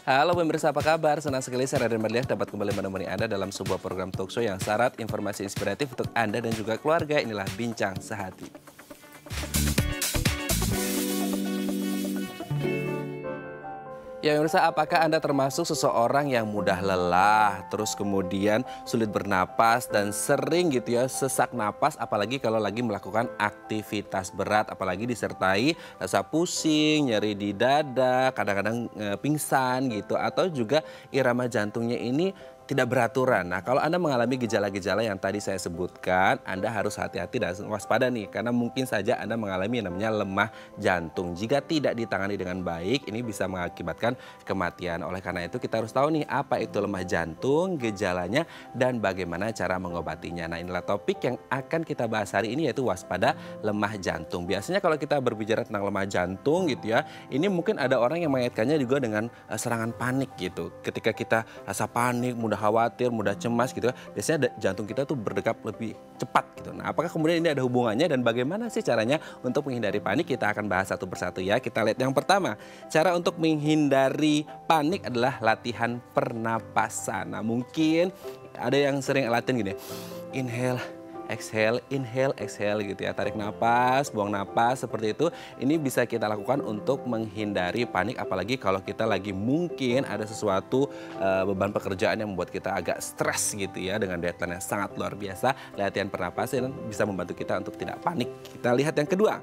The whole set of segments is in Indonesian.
Halo pemirsa, apa kabar? Senang sekali saya Raden Marliah dapat kembali menemani Anda dalam sebuah program talkshow yang syarat informasi inspiratif untuk Anda dan juga keluarga. Inilah Bincang Sehati. Ya pemirsa, apakah Anda termasuk seseorang yang mudah lelah, terus kemudian sulit bernapas dan sering gitu ya sesak napas, apalagi kalau lagi melakukan aktivitas berat, apalagi disertai rasa pusing, nyeri di dada, kadang-kadang pingsan gitu, atau juga irama jantungnya ini tidak beraturan. Nah, kalau Anda mengalami gejala-gejala yang tadi saya sebutkan, Anda harus hati-hati dan waspada nih, karena mungkin saja Anda mengalami yang namanya lemah jantung. Jika tidak ditangani dengan baik, ini bisa mengakibatkan kematian. Oleh karena itu, kita harus tahu nih apa itu lemah jantung, gejalanya, dan bagaimana cara mengobatinya. Nah, inilah topik yang akan kita bahas hari ini, yaitu waspada lemah jantung. Biasanya kalau kita berbicara tentang lemah jantung gitu ya, ini mungkin ada orang yang mengaitkannya juga dengan serangan panik gitu. Ketika kita rasa panik, mudah khawatir, mudah cemas gitu ya, biasanya jantung kita tuh berdetak lebih cepat gitu. Nah, apakah kemudian ini ada hubungannya dan bagaimana sih caranya untuk menghindari panik? Kita akan bahas satu persatu ya. Kita lihat yang pertama, cara untuk menghindari panik adalah latihan pernapasan. Nah, mungkin ada yang sering latihan gini, inhale, exhale gitu ya. Tarik napas, buang napas seperti itu. Ini bisa kita lakukan untuk menghindari panik, apalagi kalau kita lagi mungkin ada sesuatu beban pekerjaan yang membuat kita agak stres gitu ya, dengan deadline yang sangat luar biasa. Latihan pernapasan bisa membantu kita untuk tidak panik. Kita lihat yang kedua,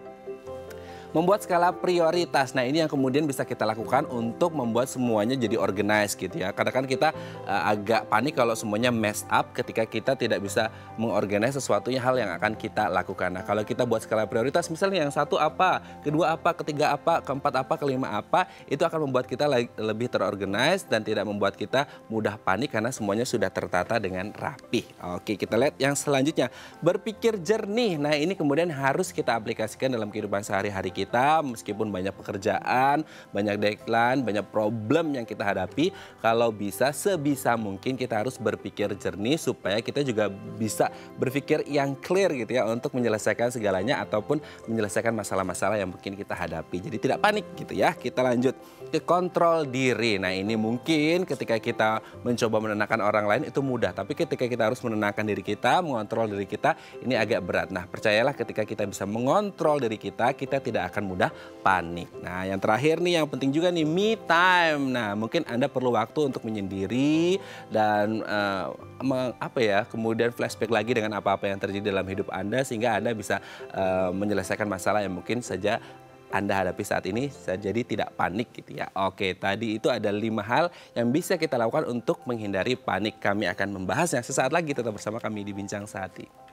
membuat skala prioritas. Nah, ini yang kemudian bisa kita lakukan untuk membuat semuanya jadi organized gitu ya. Kadang kan kita agak panik kalau semuanya mess up ketika kita tidak bisa mengorganize sesuatunya hal yang akan kita lakukan. Nah, kalau kita buat skala prioritas, misalnya yang satu apa, kedua apa, ketiga apa, keempat apa, kelima apa, itu akan membuat kita lebih terorganize dan tidak membuat kita mudah panik karena semuanya sudah tertata dengan rapih. Oke, kita lihat yang selanjutnya, berpikir jernih. Nah, ini kemudian harus kita aplikasikan dalam kehidupan sehari-hari kita, meskipun banyak pekerjaan, banyak deadline, banyak problem yang kita hadapi, kalau bisa sebisa mungkin kita harus berpikir jernih supaya kita juga bisa berpikir yang clear gitu ya untuk menyelesaikan segalanya ataupun menyelesaikan masalah-masalah yang mungkin kita hadapi. Jadi tidak panik gitu ya. Kita lanjut ke kontrol diri. Nah, ini mungkin ketika kita mencoba menenangkan orang lain itu mudah, tapi ketika kita harus menenangkan diri kita, mengontrol diri kita, ini agak berat. Nah, percayalah ketika kita bisa mengontrol diri kita, kita tidak akan mudah panik. Nah, yang terakhir nih yang penting juga nih, me time. Nah, mungkin Anda perlu waktu untuk menyendiri dan kemudian flashback lagi dengan apa-apa yang terjadi dalam hidup Anda sehingga Anda bisa menyelesaikan masalah yang mungkin saja Anda hadapi saat ini, jadi tidak panik gitu ya. Oke, tadi itu ada 5 hal yang bisa kita lakukan untuk menghindari panik. Kami akan membahasnya sesaat lagi, tetap bersama kami di Bincang Sehati.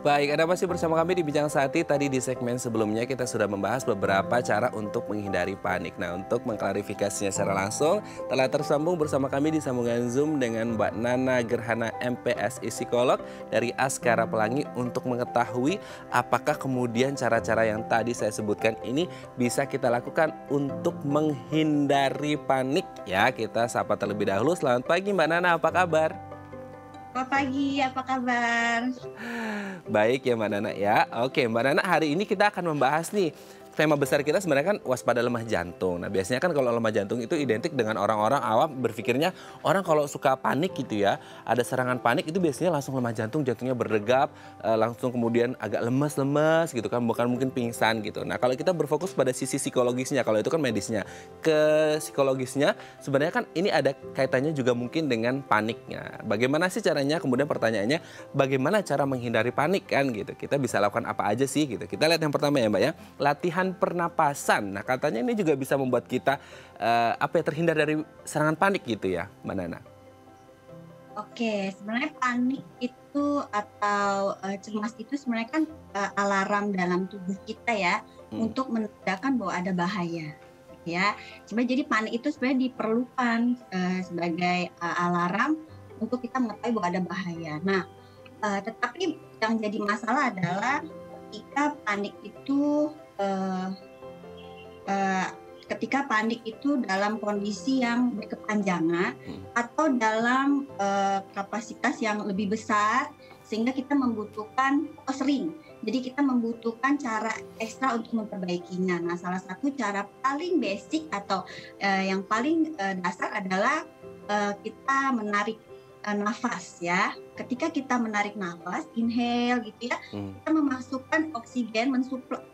Baik, Anda masih bersama kami di Bincang Sehati. Tadi di segmen sebelumnya kita sudah membahas beberapa cara untuk menghindari panik. Nah, untuk mengklarifikasinya secara langsung, telah tersambung bersama kami di sambungan Zoom dengan Mbak Nana Gerhana MPSI Psikolog dari Askara Pelangi untuk mengetahui apakah kemudian cara-cara yang tadi saya sebutkan ini bisa kita lakukan untuk menghindari panik. Ya, kita sapa terlebih dahulu. Selamat pagi Mbak Nana, apa kabar? Selamat pagi, apa kabar? Baik ya Mbak Nana ya. Oke Mbak Nana, hari ini kita akan membahas nih, tema besar kita sebenarnya kan waspada lemah jantung. Nah, biasanya kan kalau lemah jantung itu identik dengan orang-orang awam berpikirnya orang kalau suka panik gitu ya, ada serangan panik itu biasanya langsung lemah jantung, jantungnya berdegap, langsung kemudian agak lemes-lemes gitu kan, bukan mungkin pingsan gitu. Nah, kalau kita berfokus pada sisi psikologisnya, kalau itu kan medisnya, ke psikologisnya sebenarnya kan ini ada kaitannya juga mungkin dengan paniknya. Bagaimana sih caranya? Kemudian pertanyaannya, bagaimana cara menghindari panik kan gitu. Kita bisa lakukan apa aja sih gitu. Kita lihat yang pertama ya Mbak ya, latihan pernapasan. Nah, katanya ini juga bisa membuat kita terhindar dari serangan panik gitu ya, Mbak Nana. Oke, sebenarnya panik itu atau cemas itu sebenarnya kan alarm dalam tubuh kita ya untuk menandakan bahwa ada bahaya. Ya, sebenarnya jadi panik itu sebenarnya diperlukan sebagai alarm untuk kita mengetahui bahwa ada bahaya. Nah, tetapi yang jadi masalah adalah ketika panik itu ketika panik itu dalam kondisi yang berkepanjangan Hmm. atau dalam kapasitas yang lebih besar sehingga kita membutuhkan sering. Jadi kita membutuhkan cara ekstra untuk memperbaikinya. Nah, salah satu cara paling basic atau yang paling dasar adalah kita menarik nafas ya. Ketika kita menarik nafas, inhale gitu ya, kita memasukkan oksigen,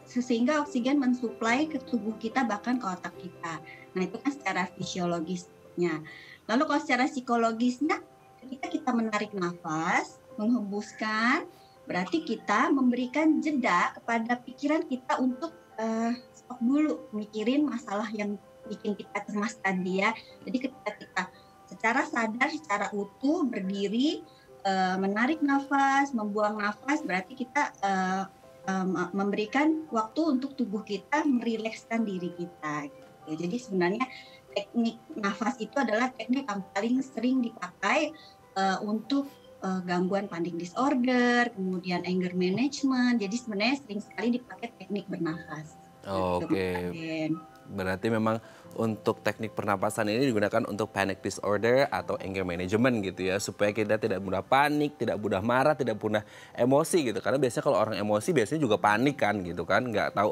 sehingga oksigen mensuplai ke tubuh kita bahkan ke otak kita. Nah itu kan secara fisiologisnya. Lalu kalau secara psikologisnya, ketika kita menarik nafas, menghembuskan, berarti kita memberikan jeda kepada pikiran kita untuk stop dulu mikirin masalah yang bikin kita cemas tadi ya. Jadi ketika kita secara sadar, secara utuh berdiri, menarik nafas, membuang nafas, berarti kita memberikan waktu untuk tubuh kita merilekskan diri kita. Gitu. Jadi sebenarnya teknik nafas itu adalah teknik yang paling sering dipakai untuk gangguan panic disorder, kemudian anger management. Jadi sebenarnya sering sekali dipakai teknik bernafas. Oke. Berarti memang untuk teknik pernapasan ini digunakan untuk panic disorder atau anger management gitu ya. Supaya kita tidak mudah panik, tidak mudah marah, tidak mudah emosi gitu. Karena biasanya kalau orang emosi biasanya juga panik kan gitu kan. Nggak tahu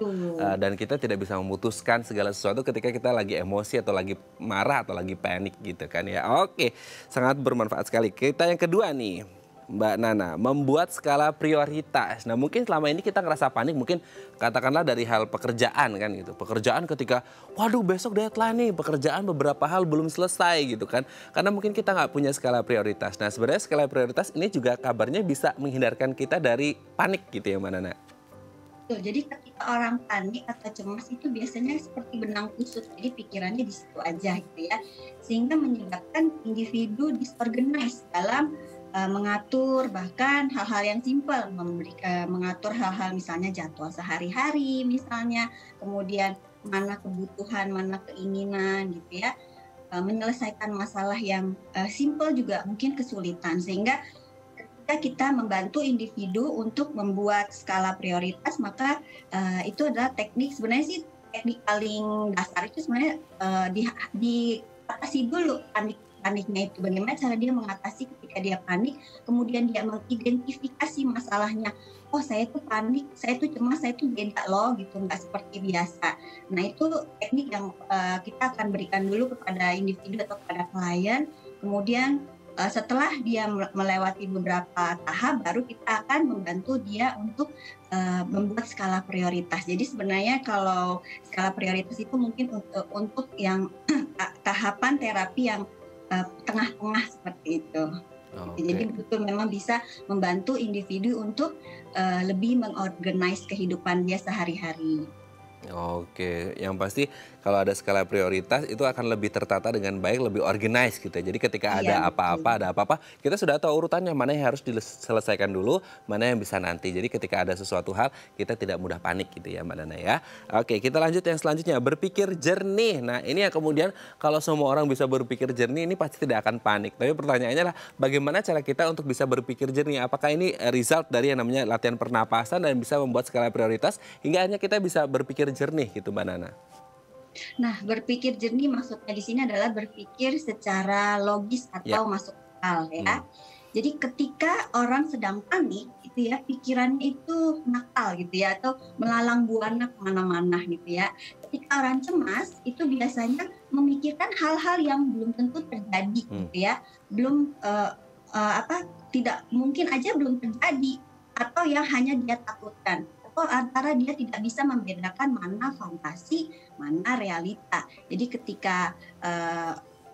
dan kita tidak bisa memutuskan segala sesuatu ketika kita lagi emosi atau lagi marah atau lagi panik gitu kan ya. Oke, sangat bermanfaat sekali. Kita yang kedua nih. Mbak Nana, membuat skala prioritas. Nah mungkin selama ini kita ngerasa panik mungkin katakanlah dari hal pekerjaan kan gitu. Pekerjaan ketika waduh besok deadline nih, pekerjaan beberapa hal belum selesai gitu kan. Karena mungkin kita nggak punya skala prioritas. Nah sebenarnya skala prioritas ini juga kabarnya bisa menghindarkan kita dari panik gitu ya Mbak Nana. Betul, jadi ketika orang panik atau cemas itu biasanya seperti benang kusut, jadi pikirannya di situ aja gitu ya. Sehingga menyebabkan individu disorganized dalam mengatur bahkan hal-hal yang simpel, mengatur hal-hal misalnya jadwal sehari-hari misalnya, kemudian mana kebutuhan, mana keinginan gitu ya, menyelesaikan masalah yang simpel juga mungkin kesulitan, sehingga ketika kita membantu individu untuk membuat skala prioritas, maka itu adalah teknik, sebenarnya sih teknik paling dasar itu sebenarnya diatasi dulu paniknya itu. Bagaimana cara dia mengatasi ketika dia panik, kemudian dia mengidentifikasi masalahnya. Oh saya tuh panik, saya tuh cemas, saya tuh beda loh gitu, nggak seperti biasa. Nah itu teknik yang kita akan berikan dulu kepada individu atau kepada klien. Kemudian setelah dia melewati beberapa tahap, baru kita akan membantu dia untuk membuat skala prioritas. Jadi sebenarnya kalau skala prioritas itu mungkin untuk yang tahapan terapi yang tengah-tengah seperti itu. Okay. Jadi betul memang bisa membantu individu untuk lebih mengorganize kehidupan dia sehari-hari. Oke, yang pasti kalau ada skala prioritas itu akan lebih tertata dengan baik, lebih organized gitu ya. Jadi ketika ada apa-apa, kita sudah tahu urutannya mana yang harus diselesaikan dulu, mana yang bisa nanti. Jadi ketika ada sesuatu hal, kita tidak mudah panik gitu ya Mbak Nana ya. Oke, kita lanjut yang selanjutnya, berpikir jernih. Nah ini yang kemudian kalau semua orang bisa berpikir jernih, ini pasti tidak akan panik. Tapi pertanyaannya adalah bagaimana cara kita untuk bisa berpikir jernih? Apakah ini result dari yang namanya latihan pernapasan dan bisa membuat skala prioritas hingga hanya kita bisa berpikir jernih gitu Mbak Nana? Nah, berpikir jernih maksudnya di sini adalah berpikir secara logis atau masuk akal ya. Jadi ketika orang sedang panik gitu ya, pikirannya itu nakal gitu ya, atau melalang buana kemana-mana gitu ya. Ketika orang cemas itu biasanya memikirkan hal-hal yang belum tentu terjadi gitu ya, belum tidak mungkin aja belum terjadi, atau yang hanya dia takutkan. Antara dia tidak bisa membedakan mana fantasi, mana realita. Jadi ketika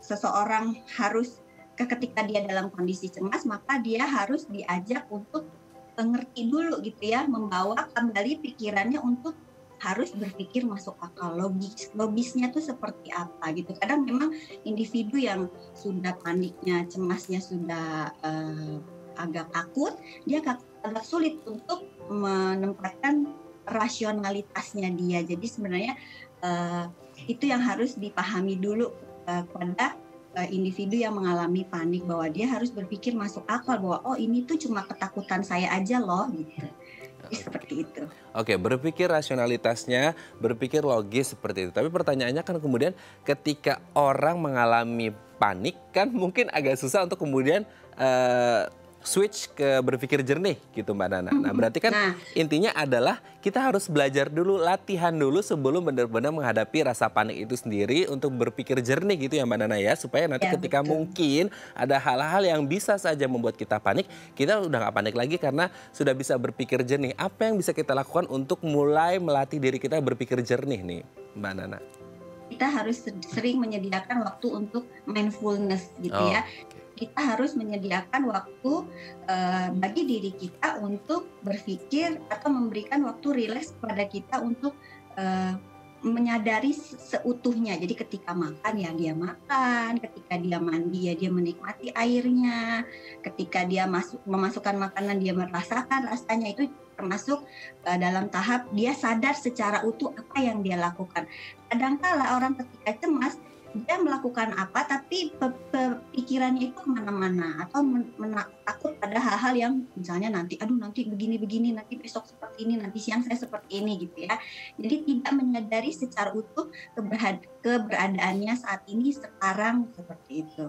seseorang ketika dia dalam kondisi cemas, maka dia harus diajak untuk ngerti dulu gitu ya, membawa kembali pikirannya untuk harus berpikir masuk akal, logisnya tuh seperti apa gitu. Kadang memang individu yang sudah paniknya, cemasnya sudah agak akut, dia agak sulit untuk menempatkan rasionalitasnya dia. Jadi sebenarnya itu yang harus dipahami dulu kepada individu yang mengalami panik, bahwa dia harus berpikir masuk akal bahwa oh ini tuh cuma ketakutan saya aja loh gitu. Jadi seperti itu. Oke, berpikir rasionalitasnya, berpikir logis seperti itu. Tapi pertanyaannya kan kemudian ketika orang mengalami panik kan mungkin agak susah untuk kemudian switch ke berpikir jernih gitu Mbak Nana. Nah berarti kan Nah, intinya adalah kita harus belajar dulu, latihan dulu sebelum benar-benar menghadapi rasa panik itu sendiri untuk berpikir jernih gitu ya Mbak Nana ya. Supaya nanti ya ketika betul. mungkin ada hal-hal yang bisa saja membuat kita panik, kita udah nggak panik lagi karena sudah bisa berpikir jernih. Apa yang bisa kita lakukan untuk mulai melatih diri kita berpikir jernih nih Mbak Nana? Kita harus sering menyediakan waktu untuk mindfulness gitu Oh, ya. Kita harus menyediakan waktu bagi diri kita untuk berpikir atau memberikan waktu rileks kepada kita untuk eh, menyadari seutuhnya. Jadi ketika makan ya dia makan, ketika dia mandi ya dia menikmati airnya, ketika dia memasukkan makanan dia merasakan rasanya, itu termasuk dalam tahap dia sadar secara utuh apa yang dia lakukan. Kadangkala orang ketika cemas dia melakukan apa tapi pikirannya itu kemana-mana atau takut pada hal-hal yang misalnya nanti nanti begini-begini, nanti besok seperti ini, nanti siang saya seperti ini gitu ya. Jadi tidak menyadari secara utuh keberadaannya saat ini sekarang seperti itu.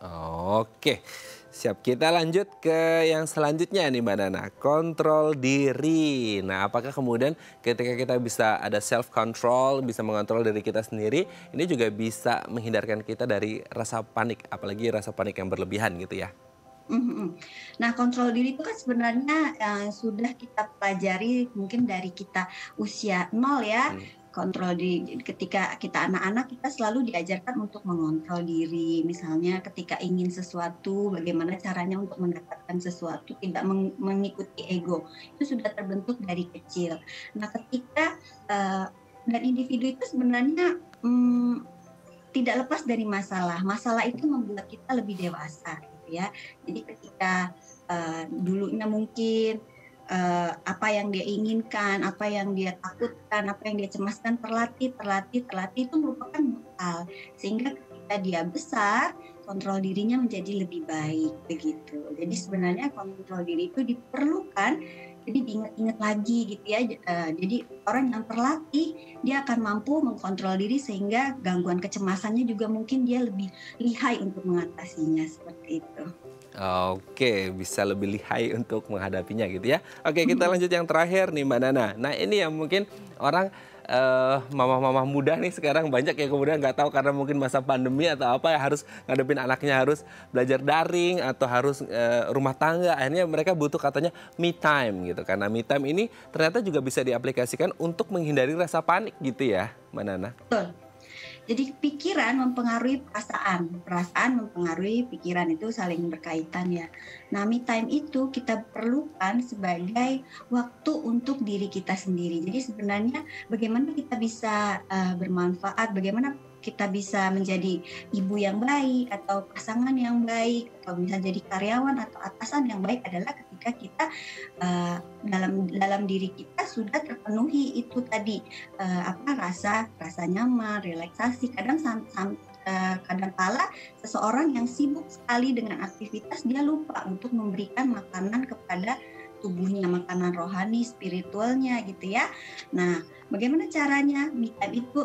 oke, siap. Kita lanjut ke yang selanjutnya nih Mbak Nana, kontrol diri. Nah, apakah kemudian ketika kita bisa ada self control, bisa mengontrol diri kita sendiri, ini juga bisa menghindarkan kita dari rasa panik, apalagi rasa panik yang berlebihan gitu ya? Mhm. Nah, kontrol diri itu kan sebenarnya sudah kita pelajari mungkin dari kita usia 0 ya. Hmm. Kontrol diri ketika kita anak-anak, kita selalu diajarkan untuk mengontrol diri. Misalnya ketika ingin sesuatu, bagaimana caranya untuk mendapatkan sesuatu, tidak mengikuti ego. Itu sudah terbentuk dari kecil. Nah, ketika dan individu itu sebenarnya tidak lepas dari masalah. Masalah itu membuat kita lebih dewasa gitu ya. Jadi ketika dulunya mungkin apa yang dia inginkan, apa yang dia takutkan, apa yang dia cemaskan terlatih itu merupakan bekal. Sehingga ketika dia besar, kontrol dirinya menjadi lebih baik begitu. Jadi sebenarnya kontrol diri itu diperlukan, jadi diingat-ingat lagi gitu ya. Jadi orang yang terlatih dia akan mampu mengkontrol diri sehingga gangguan kecemasannya juga mungkin dia lebih lihai untuk mengatasinya seperti itu. Oke, bisa lebih lihai untuk menghadapinya gitu ya. Oke, kita lanjut yang terakhir nih Mbak Nana. Nah ini yang mungkin orang mama-mama muda nih sekarang banyak yang kemudian nggak tahu karena mungkin masa pandemi atau apa ya harus ngadepin anaknya harus belajar daring atau harus rumah tangga. Akhirnya mereka butuh katanya me time gitu. Karena me time ini ternyata juga bisa diaplikasikan untuk menghindari rasa panik gitu ya Mbak Nana. Betul. Jadi pikiran mempengaruhi perasaan, perasaan mempengaruhi pikiran, itu saling berkaitan ya. Nah, me time itu kita perlukan sebagai waktu untuk diri kita sendiri. Jadi sebenarnya bagaimana kita bisa bermanfaat, bagaimana kita bisa menjadi ibu yang baik atau pasangan yang baik atau bisa jadi karyawan atau atasan yang baik adalah ketika kita dalam diri kita sudah terpenuhi itu tadi rasa nyaman, relaksasi. Kadang-kala seseorang yang sibuk sekali dengan aktivitas dia lupa untuk memberikan makanan kepada tubuhnya, makanan rohani, spiritualnya gitu ya. Nah, bagaimana caranya? Me time itu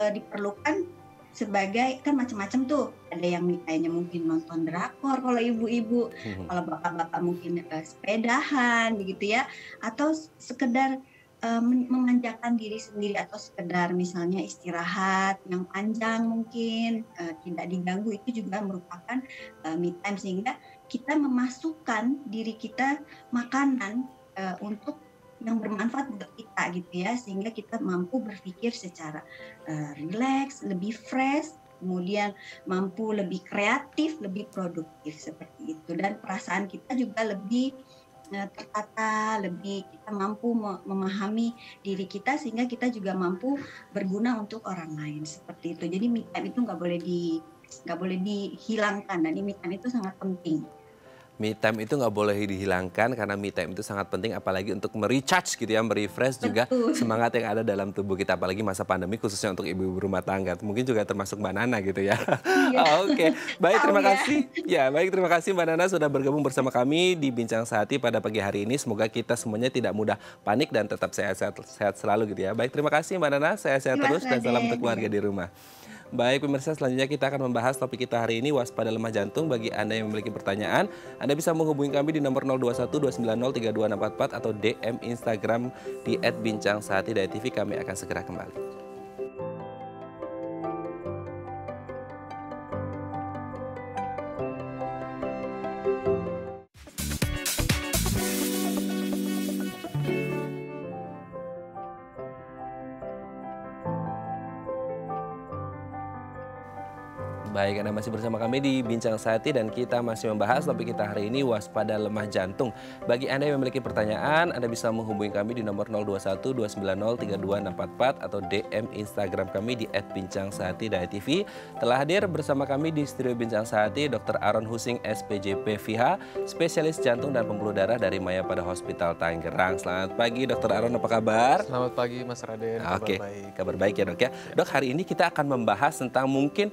diperlukan sebagai, kan macam-macam tuh. Ada yang me time-nya mungkin nonton drakor kalau ibu-ibu, kalau bapak-bapak mungkin sepedahan begitu ya, atau sekedar memanjakan diri sendiri atau sekedar misalnya istirahat yang panjang mungkin tidak diganggu, itu juga merupakan me time, sehingga kita memasukkan diri kita makanan untuk yang bermanfaat buat kita gitu ya, sehingga kita mampu berpikir secara rileks, lebih fresh, kemudian mampu lebih kreatif, lebih produktif seperti itu, dan perasaan kita juga lebih tertata, lebih kita mampu memahami diri kita sehingga kita juga mampu berguna untuk orang lain seperti itu. Jadi me time itu nggak boleh dihilangkan, dan me time itu sangat penting. Me time itu nggak boleh dihilangkan karena me time itu sangat penting apalagi untuk merecharge gitu ya, merefresh juga Betul. semangat yang ada dalam tubuh kita apalagi masa pandemi khususnya untuk ibu-ibu rumah tangga. Mungkin juga termasuk Mbak Nana gitu ya. Iya, Oke, baik tahu terima ya. kasih. Ya, baik terima kasih Mbak Nana sudah bergabung bersama kami di Bincang Sehati pada pagi hari ini. Semoga kita semuanya tidak mudah panik dan tetap sehat selalu gitu ya. Baik, terima kasih Mbak Nana. Sehat-sehat Terima terus dan salam untuk Raden. keluarga Ya. di rumah. Baik pemirsa, selanjutnya kita akan membahas topik kita hari ini, waspada lemah jantung. Bagi Anda yang memiliki pertanyaan, Anda bisa menghubungi kami di nomor 0212903264 atau DM Instagram di @bincang_sehati.tv. Kami akan segera kembali. Baik, Anda masih bersama kami di Bincang Sehati dan kita masih membahas topik kita hari ini, waspada lemah jantung. Bagi Anda yang memiliki pertanyaan, Anda bisa menghubungi kami di nomor 0212903264 atau DM Instagram kami di @bincang_sehati.tv. Telah hadir bersama kami di studio Bincang Sehati Dr. Aaron Husing, SPJP FIH, spesialis jantung dan pembuluh darah dari Mayapada Hospital Tangerang. Selamat pagi Dr. Aaron, apa kabar? Selamat pagi Mas Raden, kabar baik. Kabar baik ya dok ya. Dok, hari ini kita akan membahas tentang mungkin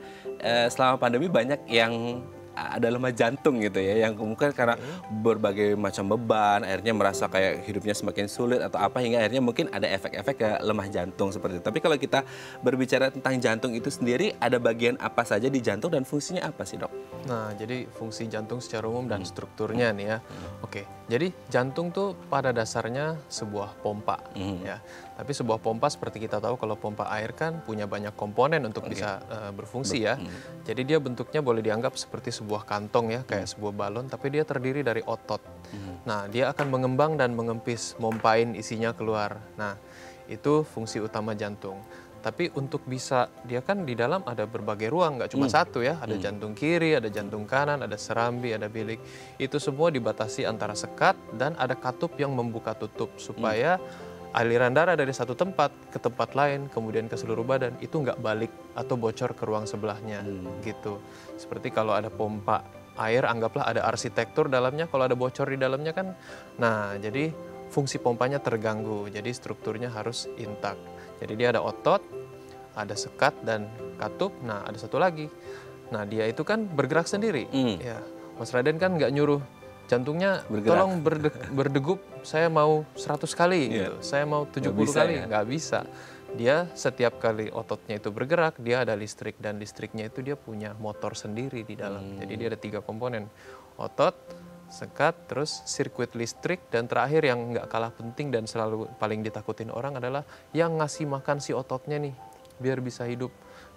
selama pandemi banyak yang ada lemah jantung gitu ya, yang mungkin karena berbagai macam beban, akhirnya merasa kayak hidupnya semakin sulit atau apa, hingga akhirnya mungkin ada efek-efek ke lemah jantung seperti itu. Tapi kalau kita berbicara tentang jantung itu sendiri, ada bagian apa saja di jantung dan fungsinya apa sih dok? Nah, jadi fungsi jantung secara umum dan strukturnya nih ya. Oke, jadi jantung tuh pada dasarnya sebuah pompa ya. Tapi sebuah pompa seperti kita tahu kalau pompa air kan punya banyak komponen untuk bisa berfungsi ya. Jadi dia bentuknya boleh dianggap seperti sebuah kantong ya, kayak sebuah balon, tapi dia terdiri dari otot. Nah, dia akan mengembang dan mengempis, mompain isinya keluar. Nah, itu fungsi utama jantung. Tapi untuk bisa, dia kan di dalam ada berbagai ruang, nggak cuma satu ya. Ada jantung kiri, ada jantung kanan, ada serambi, ada bilik. Itu semua dibatasi antara sekat dan ada katup yang membuka tutup supaya aliran darah dari satu tempat ke tempat lain, kemudian ke seluruh badan, itu nggak balik atau bocor ke ruang sebelahnya gitu. Seperti kalau ada pompa air, anggaplah ada arsitektur dalamnya, kalau ada bocor di dalamnya kan, nah jadi fungsi pompanya terganggu, jadi strukturnya harus intak. Jadi dia ada otot, ada sekat dan katup, nah ada satu lagi. Nah dia itu kan bergerak sendiri, ya Mas Raden kan nggak nyuruh jantungnya Bergerak. tolong berdegup, saya mau 100 kali gitu, saya mau 70 bisa, kali, ya? nggak bisa. Dia setiap kali ototnya itu bergerak, dia ada listrik, dan listriknya itu dia punya motor sendiri di dalam. Jadi dia ada 3 komponen, otot, sekat, terus sirkuit listrik, dan terakhir yang nggak kalah penting dan selalu paling ditakutin orang adalah yang ngasih makan si ototnya nih, biar bisa hidup.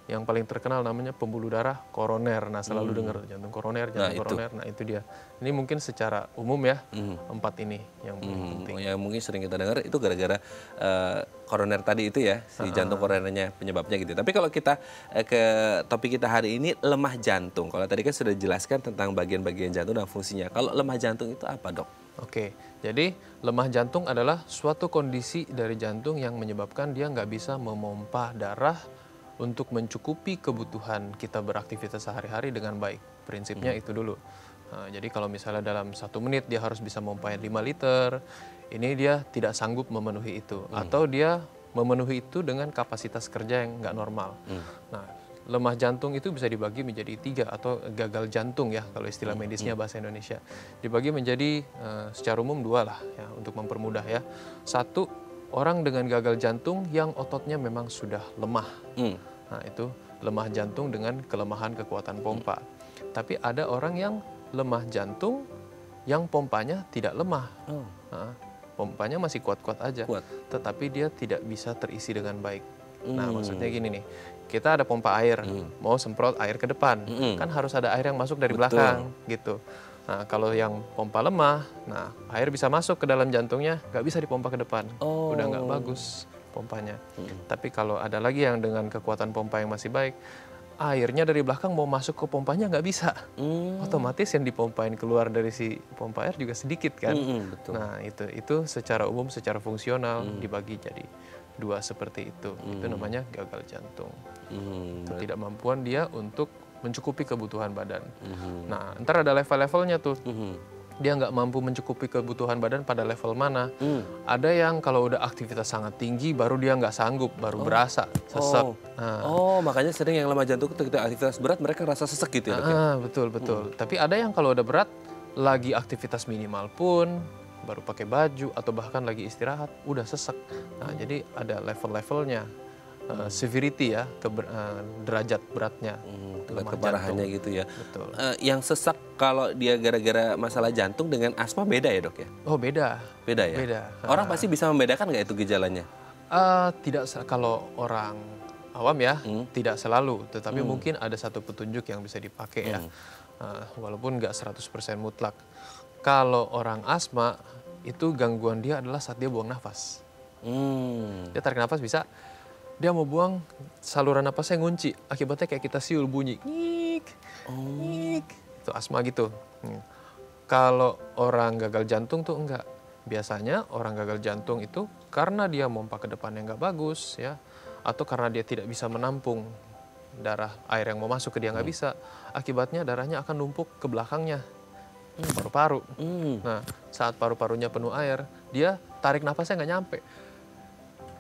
Yang paling terkenal namanya pembuluh darah koroner. Nah, selalu dengar jantung koroner, jantung koroner. Nah, itu dia. Ini mungkin secara umum ya, 4 ini yang paling penting. Yang mungkin sering kita dengar itu gara-gara koroner tadi itu ya, si jantung koronernya penyebabnya gitu. Tapi kalau kita ke topik kita hari ini, lemah jantung. Kalau tadi kan sudah dijelaskan tentang bagian-bagian jantung dan fungsinya. Kalau lemah jantung itu apa dok? Oke, jadi lemah jantung adalah suatu kondisi dari jantung yang menyebabkan dia nggak bisa memompa darah untuk mencukupi kebutuhan kita beraktivitas sehari-hari dengan baik. Prinsipnya itu dulu. Nah, jadi kalau misalnya dalam 1 menit dia harus bisa memompain 5 liter, ini dia tidak sanggup memenuhi itu. Atau dia memenuhi itu dengan kapasitas kerja yang nggak normal. Nah, lemah jantung itu bisa dibagi menjadi 3 atau gagal jantung ya, kalau istilah medisnya bahasa Indonesia. Dibagi menjadi secara umum 2 lah ya, untuk mempermudah ya. 1, orang dengan gagal jantung yang ototnya memang sudah lemah. Nah, itu lemah jantung dengan kelemahan kekuatan pompa. Tapi ada orang yang lemah jantung yang pompanya tidak lemah. Nah, pompanya masih kuat-kuat aja, tetapi dia tidak bisa terisi dengan baik. Nah, maksudnya gini nih, kita ada pompa air, mau semprot air ke depan, kan harus ada air yang masuk dari belakang gitu. Nah, kalau yang pompa lemah, nah air bisa masuk ke dalam jantungnya, nggak bisa dipompa ke depan, udah nggak bagus pompanya. Tapi kalau ada lagi yang dengan kekuatan pompa yang masih baik, airnya dari belakang mau masuk ke pompanya nggak bisa, otomatis yang dipompain keluar dari si pompa air juga sedikit kan. Betul. Nah itu secara umum, secara fungsional dibagi jadi 2 seperti itu. Itu namanya gagal jantung. Ketidakmampuan dia untuk mencukupi kebutuhan badan. Nah, ntar ada level-levelnya tuh. dia nggak mampu mencukupi kebutuhan badan pada level mana. Ada yang kalau udah aktivitas sangat tinggi baru dia nggak sanggup, baru berasa sesek. Makanya sering yang lemah jantung ketika aktivitas berat mereka rasa sesek gitu ya, Dok ya? Betul. Tapi ada yang kalau udah berat, lagi aktivitas minimal pun, baru pakai baju atau bahkan lagi istirahat, udah sesek. Nah, jadi ada level-levelnya, severity ya, derajat beratnya. Tingkat keparahannya gitu ya. Betul. Yang sesak kalau dia gara-gara masalah jantung dengan asma beda ya, Dok ya? Oh, beda. Beda ya? Beda. Orang pasti bisa membedakan nggak itu gejalanya? Kalau orang awam ya, tidak selalu. Tetapi mungkin ada satu petunjuk yang bisa dipakai ya. Walaupun nggak 100% mutlak. Kalau orang asma, itu gangguan dia adalah saat dia buang nafas. Dia tarik nafas bisa, dia mau buang, saluran nafasnya ngunci. Akibatnya kayak kita siul bunyi. Ngik, ngik. Itu asma gitu. Kalau orang gagal jantung tuh enggak. Biasanya orang gagal jantung itu karena dia pompa ke depannya nggak bagus ya, atau karena dia tidak bisa menampung darah air yang mau masuk ke dia nggak bisa. Akibatnya darahnya akan numpuk ke belakangnya, paru-paru. Nah, saat paru-parunya penuh air, dia tarik nafasnya nggak nyampe.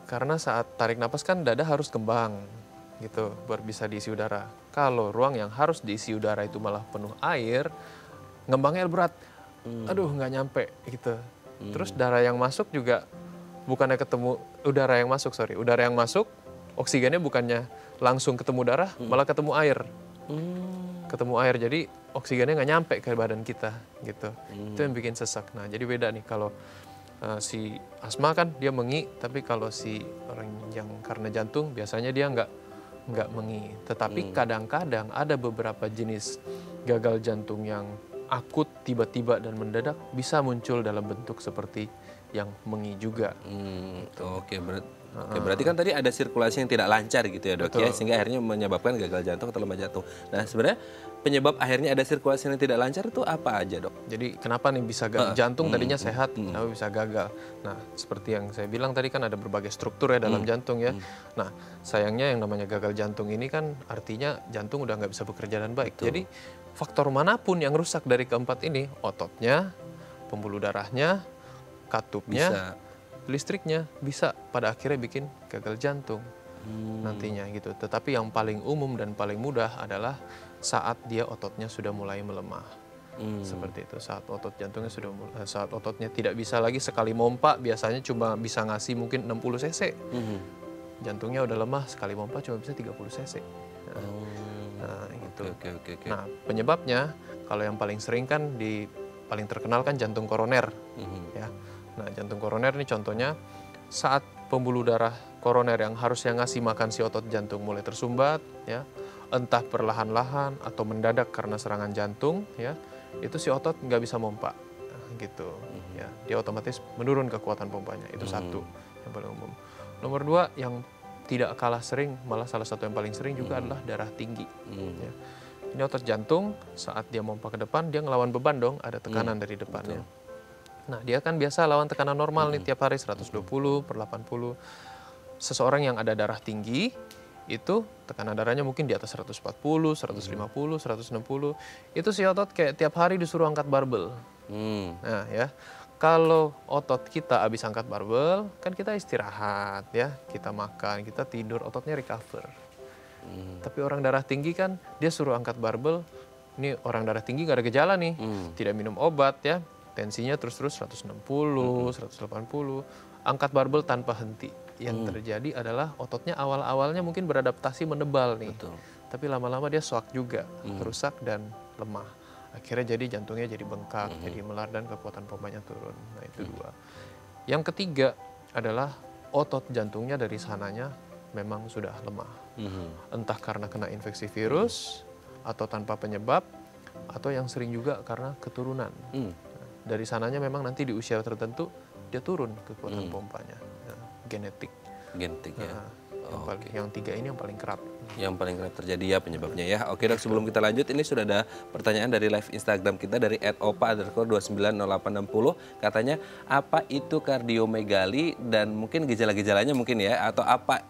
Karena saat tarik napas kan dada harus kembang gitu, biar bisa diisi udara. Kalau ruang yang harus diisi udara itu malah penuh air, ngembangnya berat. Aduh, nggak nyampe gitu. Terus darah yang masuk juga bukannya ketemu udara yang masuk, udara yang masuk, oksigennya bukannya langsung ketemu darah, malah ketemu air. Ketemu air, jadi oksigennya nggak nyampe ke badan kita gitu. Itu yang bikin sesak. Nah, jadi beda nih kalau si asma kan dia mengi, tapi kalau si orang yang karena jantung biasanya dia nggak mengi. Tetapi kadang-kadang ada beberapa jenis gagal jantung yang akut, tiba-tiba dan mendadak bisa muncul dalam bentuk seperti yang mengi juga. Oke, berarti kan tadi ada sirkulasi yang tidak lancar gitu ya, Dok ya, sehingga akhirnya menyebabkan gagal jantung atau lemah jantung. Nah, sebenarnya penyebab akhirnya ada sirkulasi yang tidak lancar itu apa aja, Dok? Jadi kenapa nih bisa jantung tadinya sehat, kenapa bisa gagal? Nah, seperti yang saya bilang tadi kan ada berbagai struktur ya dalam jantung ya. Nah, sayangnya yang namanya gagal jantung ini kan artinya jantung udah nggak bisa bekerja dengan baik. Jadi faktor manapun yang rusak dari keempat ini, ototnya, pembuluh darahnya, katupnya, listriknya bisa pada akhirnya bikin gagal jantung nantinya gitu. Tetapi yang paling umum dan paling mudah adalah saat dia ototnya sudah mulai melemah. Seperti itu, saat otot jantungnya saat ototnya tidak bisa lagi sekali mompa, biasanya cuma bisa ngasih mungkin 60 cc. Jantungnya udah lemah, sekali mompa cuma bisa 30 cc. Nah, gitu. Oke. Nah, penyebabnya kalau yang paling sering kan paling terkenal kan jantung koroner. Ya. Nah, jantung koroner ini contohnya saat pembuluh darah koroner yang harusnya ngasih makan si otot jantung mulai tersumbat, ya, entah perlahan-lahan atau mendadak karena serangan jantung, ya, itu si otot nggak bisa pompa, gitu. Ya, dia otomatis menurun kekuatan pompanya. Itu satu yang paling umum. Nomor dua yang tidak kalah sering, malah salah satu yang paling sering juga adalah darah tinggi. Ya. Ini otot jantung saat dia pompa ke depan, dia ngelawan beban dong, ada tekanan dari depannya. Nah, dia kan biasa lawan tekanan normal nih tiap hari 120/80. Seseorang yang ada darah tinggi itu tekanan darahnya mungkin di atas 140, 150, 160. Itu si otot kayak tiap hari disuruh angkat barbel. Nah, ya. Kalau otot kita habis angkat barbel, kan kita istirahat ya, kita makan, kita tidur, ototnya recover. Tapi orang darah tinggi kan dia suruh angkat barbel. Ini orang darah tinggi gak ada gejala nih, tidak minum obat ya. Tensinya terus-terus 160, 180, angkat barbel tanpa henti. Yang terjadi adalah ototnya awal-awalnya mungkin beradaptasi menebal nih. Tapi lama-lama dia shock juga, rusak dan lemah. Akhirnya jadi jantungnya jadi bengkak, jadi melar dan kekuatan pompanya turun. Nah, itu dua. Yang ketiga adalah otot jantungnya dari sananya memang sudah lemah. Entah karena kena infeksi virus, atau tanpa penyebab, atau yang sering juga karena keturunan. Dari sananya memang nanti di usia tertentu dia turun kekuatan pompanya, ya, genetik. Ya. Yang tiga ini yang paling kerap. Yang paling kerap terjadi ya penyebabnya ya. Oke dok, sebelum kita lanjut, ini sudah ada pertanyaan dari live Instagram kita dari @opa_290860. Katanya, apa itu kardiomegali dan mungkin gejala-gejalanya mungkin ya, atau apa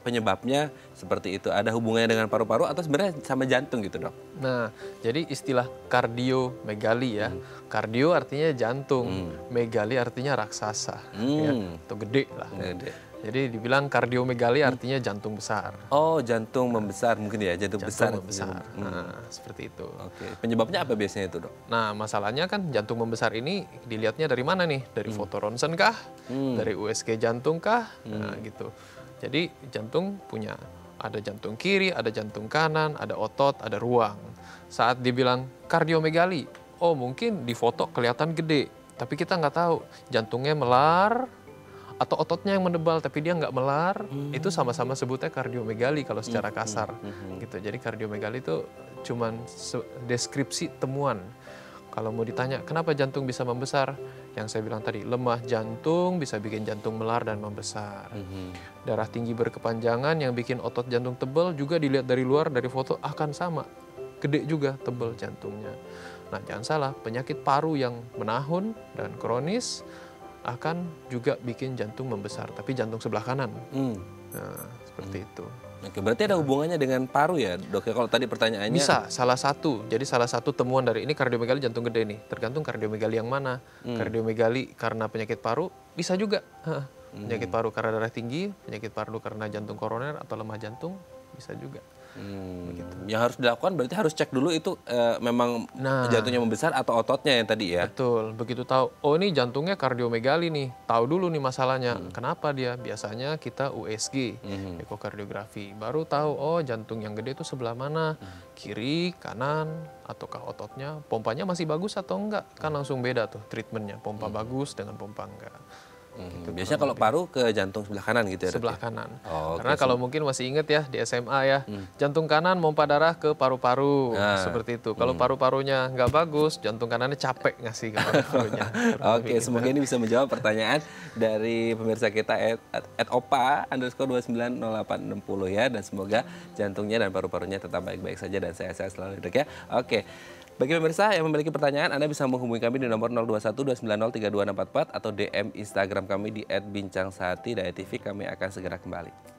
penyebabnya seperti itu? Ada hubungannya dengan paru-paru atau sebenarnya sama jantung gitu dok? Nah, jadi istilah kardiomegali ya. Kardio artinya jantung, megali artinya raksasa, ya, atau gede lah. Gede. Jadi dibilang kardiomegali artinya jantung besar. Oh, jantung membesar mungkin ya, jantung besar. Membesar. Nah, seperti itu. Oke, penyebabnya apa biasanya itu dok? Nah, masalahnya kan jantung membesar ini dilihatnya dari mana nih? Dari foto ronsen kah? Dari USG jantung kah? Nah, gitu. Jadi jantung punya, ada jantung kiri, ada jantung kanan, ada otot, ada ruang. Saat dibilang kardiomegali, oh mungkin di foto kelihatan gede, tapi kita nggak tahu jantungnya melar atau ototnya yang menebal tapi dia nggak melar, itu sama-sama sebutnya kardiomegali kalau secara kasar gitu. Jadi kardiomegali itu cuman deskripsi temuan. Kalau mau ditanya kenapa jantung bisa membesar, yang saya bilang tadi, lemah jantung bisa bikin jantung melar dan membesar. Darah tinggi berkepanjangan yang bikin otot jantung tebal juga dilihat dari luar, dari foto akan sama, gede juga tebal jantungnya. Nah, jangan salah, penyakit paru yang menahun dan kronis akan juga bikin jantung membesar, tapi jantung sebelah kanan. Nah, seperti itu. Oke, berarti ada hubungannya dengan paru ya dok? Kalau tadi pertanyaannya bisa, salah satu. Jadi salah satu temuan dari ini kardiomegali jantung gede nih. Tergantung kardiomegali yang mana. Kardiomegali karena penyakit paru bisa juga. Penyakit paru karena darah tinggi, penyakit paru karena jantung koroner atau lemah jantung bisa juga. Yang harus dilakukan berarti harus cek dulu itu memang jantungnya membesar atau ototnya yang tadi ya? Betul, begitu tahu, oh ini jantungnya kardiomegali nih, tahu dulu nih masalahnya. Kenapa dia? Biasanya kita USG, ekokardiografi, baru tahu oh jantung yang gede itu sebelah mana, kiri, kanan, ataukah ototnya, pompanya masih bagus atau enggak, kan langsung beda tuh treatmentnya, pompa bagus dengan pompa enggak. Gitu. Biasanya kalau paru ke jantung sebelah kanan gitu ya? Sebelah kanan. Oh, karena kalau mungkin masih ingat ya di SMA ya, jantung kanan pompa darah ke paru-paru, seperti itu. Kalau paru-parunya nggak bagus, jantung kanannya capek ngasih ke paru-parunya. Oke, semoga ini bisa menjawab pertanyaan dari pemirsa kita @opa_290860 ya, dan semoga jantungnya dan paru-parunya tetap baik-baik saja dan sehat-sehat selalu dok ya. Oke. Bagi pemirsa yang memiliki pertanyaan, Anda bisa menghubungi kami di nomor 021-290-32644 atau DM Instagram kami di @bincangsehati.tv. Kami akan segera kembali.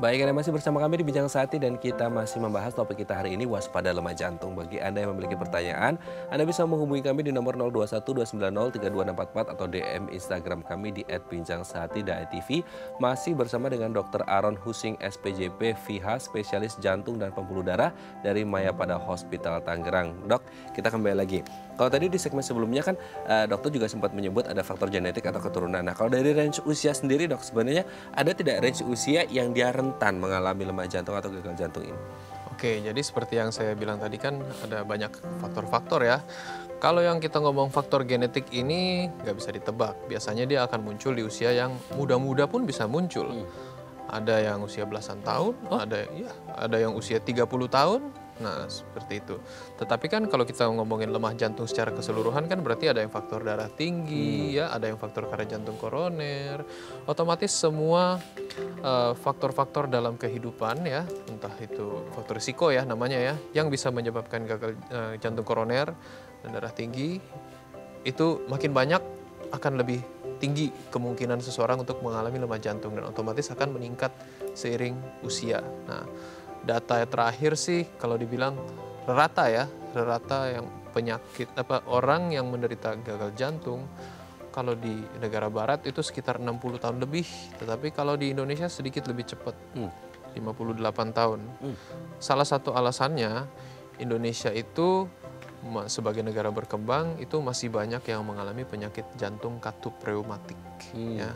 Baik, Anda masih bersama kami di Bincang Sehati dan kita masih membahas topik kita hari ini, waspada lemah jantung. Bagi Anda yang memiliki pertanyaan, Anda bisa menghubungi kami di nomor 021-290-32644 atau DM Instagram kami di @bincangsehati.tv. Masih bersama dengan Dr. Aaron Husing SPJP, VH, spesialis jantung dan pembuluh darah dari Mayapada Hospital Tangerang. Dok, kita kembali lagi. Kalau tadi di segmen sebelumnya kan dokter juga sempat menyebut ada faktor genetik atau keturunan. Nah, kalau dari range usia sendiri dok, sebenarnya ada tidak range usia yang dia rentan mengalami lemah jantung atau gagal jantung ini? Oke, jadi seperti yang saya bilang tadi kan ada banyak faktor-faktor ya. Kalau yang kita ngomong faktor genetik ini nggak bisa ditebak. Biasanya dia akan muncul di usia yang muda-muda pun bisa muncul. Ada yang usia belasan tahun, ada yang usia 30 tahun. Nah, seperti itu. Tetapi kan kalau kita ngomongin lemah jantung secara keseluruhan kan berarti ada yang faktor darah tinggi, ya, ada yang faktor karena jantung koroner. Otomatis semua faktor-faktor dalam kehidupan ya, entah itu faktor risiko ya namanya ya, yang bisa menyebabkan gagal jantung koroner dan darah tinggi, itu makin banyak akan lebih tinggi kemungkinan seseorang untuk mengalami lemah jantung dan otomatis akan meningkat seiring usia. Nah, data terakhir sih kalau dibilang rata yang penyakit orang yang menderita gagal jantung kalau di negara barat itu sekitar 60 tahun lebih, tetapi kalau di Indonesia sedikit lebih cepat, 58 tahun. Salah satu alasannya Indonesia itu sebagai negara berkembang itu masih banyak yang mengalami penyakit jantung katup reumatik. ya.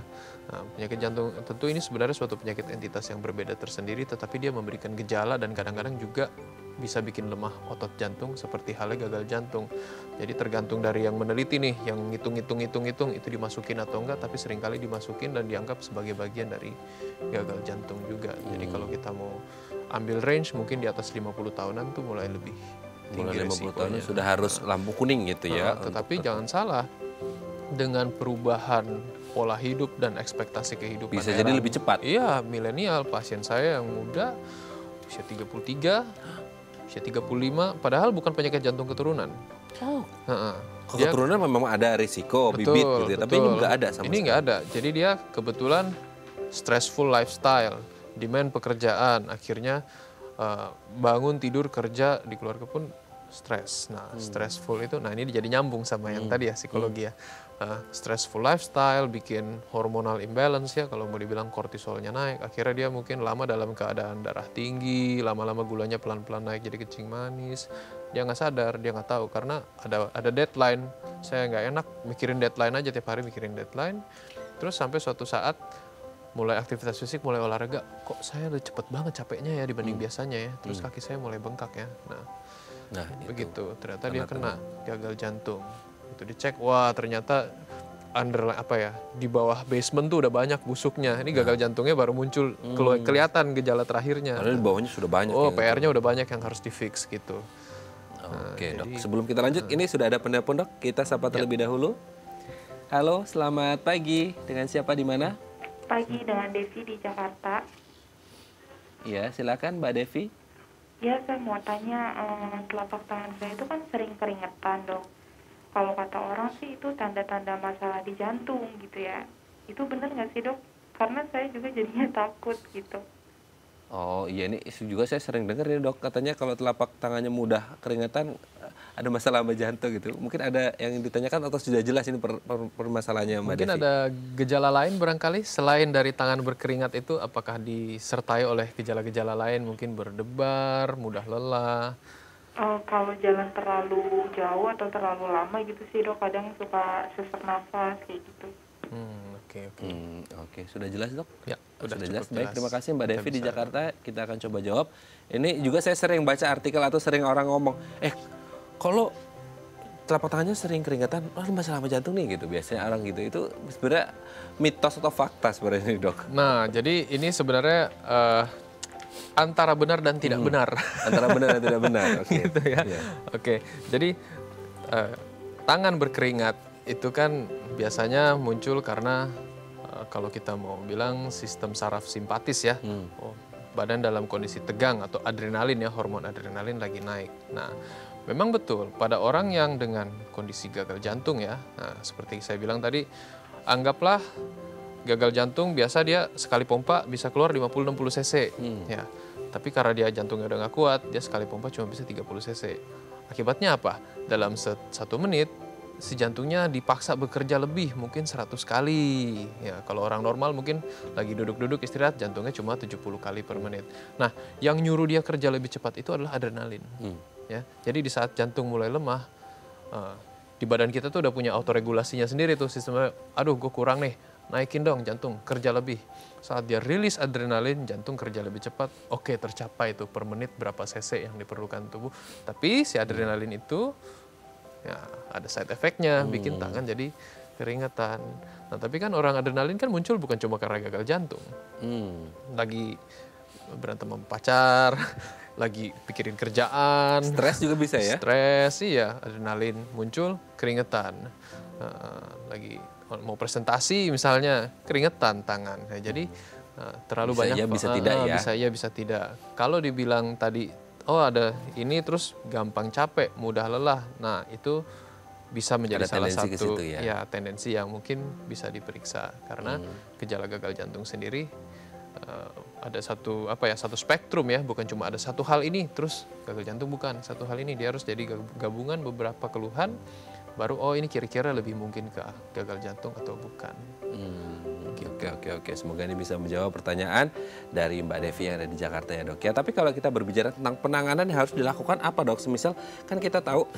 Nah, penyakit jantung tentu ini sebenarnya suatu penyakit entitas yang berbeda tersendiri, tetapi dia memberikan gejala dan kadang-kadang juga bisa bikin lemah otot jantung seperti halnya gagal jantung. Jadi tergantung dari yang meneliti nih, yang ngitung itu dimasukin atau enggak, tapi seringkali dimasukin dan dianggap sebagai bagian dari gagal jantung juga. Jadi kalau kita mau ambil range mungkin di atas 50 tahunan tuh mulai lebih tinggi Mulai 50 tahun resikonya. sudah harus lampu kuning gitu ya. Tetapi jangan salah, dengan perubahan pola hidup dan ekspektasi kehidupan Bisa jadi lebih cepat. Iya, milenial, pasien saya yang muda usia 33, usia 35, padahal bukan penyakit jantung keturunan. Oh. Heeh. Kalau Dia- keturunan memang ada risiko bibit gitu ya, tapi ini nggak ada sama Ini nggak ada. Jadi dia kebetulan stressful lifestyle, demand pekerjaan, akhirnya bangun tidur kerja di keluarga pun stres. Nah, stressful itu, nah ini jadi nyambung sama yang tadi ya psikologi ya. Stressful lifestyle bikin hormonal imbalance ya, kalau mau dibilang kortisolnya naik, akhirnya dia mungkin lama dalam keadaan darah tinggi, lama-lama gulanya pelan-pelan naik jadi kencing manis. Dia nggak sadar, dia nggak tahu karena ada deadline. Saya nggak enak mikirin deadline aja, tiap hari mikirin deadline. Terus sampai suatu saat mulai aktivitas fisik, mulai olahraga, kok saya udah cepet banget capeknya ya dibanding biasanya ya. Terus kaki saya mulai bengkak ya. Nah, itu. Begitu, ternyata dia kena gagal jantung. Itu dicek, wah ternyata di bawah basement tuh udah banyak busuknya. Ini gagal jantungnya baru muncul, kelihatan gejala terakhirnya. Padahal di bawahnya sudah banyak. Oh, ya. PR-nya udah banyak yang harus di-fix gitu. Oke dok, sebelum kita lanjut, ini sudah ada penelpon dok, kita sapa terlebih dahulu. Halo, selamat pagi. Dengan siapa di mana? Pagi, dengan Devi di Jakarta. Iya, silakan Mbak Devi. Ya, saya mau tanya, telapak tangan saya itu kan sering keringetan, dok. Kalau kata orang sih itu tanda-tanda masalah di jantung gitu ya. Itu benar nggak sih, dok? Karena saya juga jadinya takut gitu. Oh iya, ini juga saya sering dengar ya dok, katanya kalau telapak tangannya mudah keringetan ada masalah sama jantung gitu. Mungkin ada yang ditanyakan atau sudah jelas ini permasalahannya Mbak Mungkin Devi? ada gejala lain barangkali selain dari tangan berkeringat itu, apakah disertai oleh gejala-gejala lain, mungkin berdebar, mudah lelah? Kalau jalan terlalu jauh atau terlalu lama gitu sih, dok, kadang suka sesak nafas kayak gitu. Oke. Oke, sudah jelas dok? Ya, Sudah cukup jelas. Baik, terima kasih Mbak Kita Devi di bisa- Jakarta. Kita akan coba jawab. Ini juga saya sering baca artikel atau sering orang ngomong, kalau telapak tangannya sering keringetan, masalah sama jantung nih gitu. Biasanya orang gitu. Itu sebenarnya mitos atau fakta sebenarnya ini dok? Nah, jadi ini sebenarnya antara benar dan tidak benar. Antara benar dan tidak benar. Oke. Gitu ya. Iya. Oke, jadi tangan berkeringat itu kan biasanya muncul karena kalau kita mau bilang sistem saraf simpatis ya. Oh, badan dalam kondisi tegang atau adrenalin ya, hormon adrenalin lagi naik. Nah, memang betul pada orang yang dengan kondisi gagal jantung ya. Nah, seperti saya bilang tadi, anggaplah gagal jantung biasa dia sekali pompa bisa keluar 50-60 cc ya. Tapi karena dia jantungnya udah nggak kuat, dia sekali pompa cuma bisa 30 cc. Akibatnya apa? Dalam 1 menit si jantungnya dipaksa bekerja lebih, mungkin 100 kali. Ya, kalau orang normal mungkin lagi duduk-duduk istirahat, jantungnya cuma 70 kali per menit. Nah, yang nyuruh dia kerja lebih cepat itu adalah adrenalin. Ya, jadi di saat jantung mulai lemah, di badan kita tuh udah punya autoregulasinya sendiri tuh sistemnya. Aduh, gue kurang nih, naikin dong jantung, kerja lebih. Saat dia rilis adrenalin, jantung kerja lebih cepat. Oke, tercapai tuh per menit berapa cc yang diperlukan tubuh. Tapi si adrenalin itu ya ada side effect-nya, bikin tangan jadi keringetan. Nah, tapi kan orang adrenalin kan muncul bukan cuma karena gagal jantung. Lagi berantem sama pacar, lagi pikirin kerjaan. Stres juga bisa ya? Stres, iya, adrenalin muncul, keringetan. Lagi mau presentasi misalnya, keringetan tangan. Nah, jadi terlalu Bisa banyak. iya, bisa tidak ya? Bisa iya, bisa tidak. Kalau dibilang tadi, oh ada ini terus gampang capek, mudah lelah. Nah, itu bisa menjadi Ada salah tendensi ke satu situ ya? tendensi yang mungkin bisa diperiksa. Karena gejala gagal jantung sendiri ada satu spektrum ya, bukan cuma ada satu hal ini terus gagal jantung, bukan satu hal ini, dia harus jadi gabungan beberapa keluhan baru ini kira-kira lebih mungkin ke gagal jantung atau bukan. Oke. Semoga ini bisa menjawab pertanyaan dari Mbak Devi yang ada di Jakarta ya dok. Ya, tapi kalau kita berbicara tentang penanganan yang harus dilakukan apa dok? Semisal kan kita tahu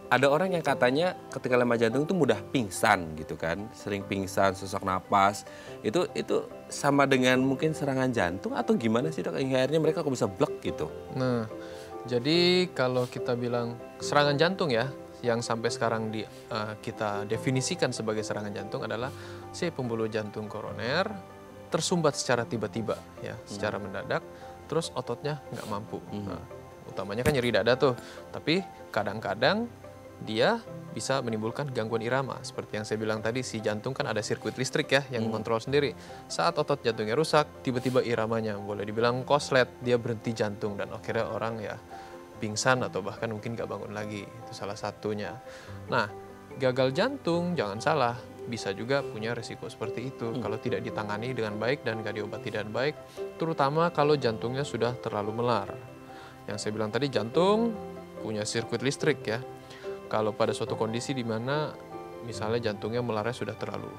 Ada orang yang katanya ketika lemah jantung itu mudah pingsan gitu kan, sering pingsan, sesak napas. Itu sama dengan mungkin serangan jantung atau gimana sih dok? Akhirnya mereka kok bisa blek gitu? Nah, jadi kalau kita bilang serangan jantung ya, yang sampai sekarang kita definisikan sebagai serangan jantung adalah si pembuluh jantung koroner tersumbat secara tiba-tiba ya, secara mendadak, terus ototnya nggak mampu. Nah, utamanya kan nyeri dada tuh, tapi kadang-kadang dia bisa menimbulkan gangguan irama. Seperti yang saya bilang tadi, si jantung kan ada sirkuit listrik ya yang mengontrol sendiri. Saat otot jantungnya rusak, tiba-tiba iramanya boleh dibilang koslet, dia berhenti jantung dan akhirnya orang ya pingsan atau bahkan mungkin gak bangun lagi. Itu salah satunya. Nah, gagal jantung jangan salah, bisa juga punya risiko seperti itu kalau tidak ditangani dengan baik dan gak diobati dengan baik, terutama kalau jantungnya sudah terlalu melar. Yang saya bilang tadi, jantung punya sirkuit listrik ya. Kalau pada suatu kondisi di mana misalnya jantungnya melarnya sudah terlalu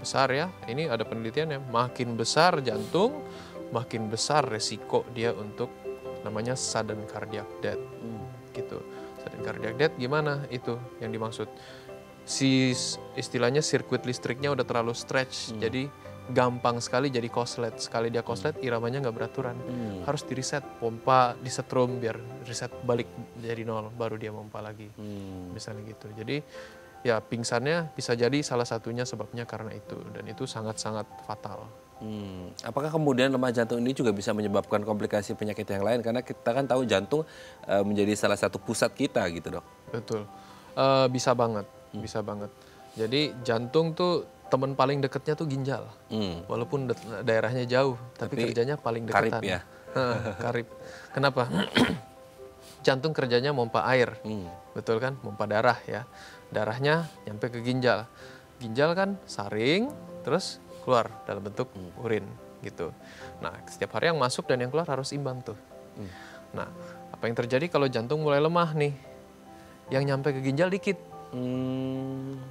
besar ya, ini ada penelitiannya, makin besar jantung, makin besar resiko dia untuk namanya sudden cardiac death. Gitu. Sudden cardiac death gimana itu yang dimaksud? Istilahnya sirkuit listriknya udah terlalu stretch, jadi gampang sekali jadi koslet. Sekali dia koslet, iramanya nggak beraturan. Harus di-reset, pompa, disetrum biar reset balik jadi nol, baru dia pompa lagi. Misalnya gitu. Jadi ya pingsannya bisa jadi salah satunya sebabnya karena itu. Dan itu sangat-sangat fatal. Apakah kemudian lemah jantung ini juga bisa menyebabkan komplikasi penyakit yang lain? Karena kita kan tahu jantung menjadi salah satu pusat kita gitu dok. Betul. Bisa banget. Bisa banget. Jadi jantung tuh teman paling dekatnya tuh ginjal, walaupun daerahnya jauh, tapi kerjanya paling dekatan. Karib ya? Karib. Kenapa? Jantung kerjanya pompa air, betul kan? Pompa darah ya. Darahnya nyampe ke ginjal. Ginjal kan saring, terus keluar dalam bentuk urin gitu. Nah, setiap hari yang masuk dan yang keluar harus imbang tuh. Nah, apa yang terjadi kalau jantung mulai lemah nih? Yang nyampe ke ginjal dikit.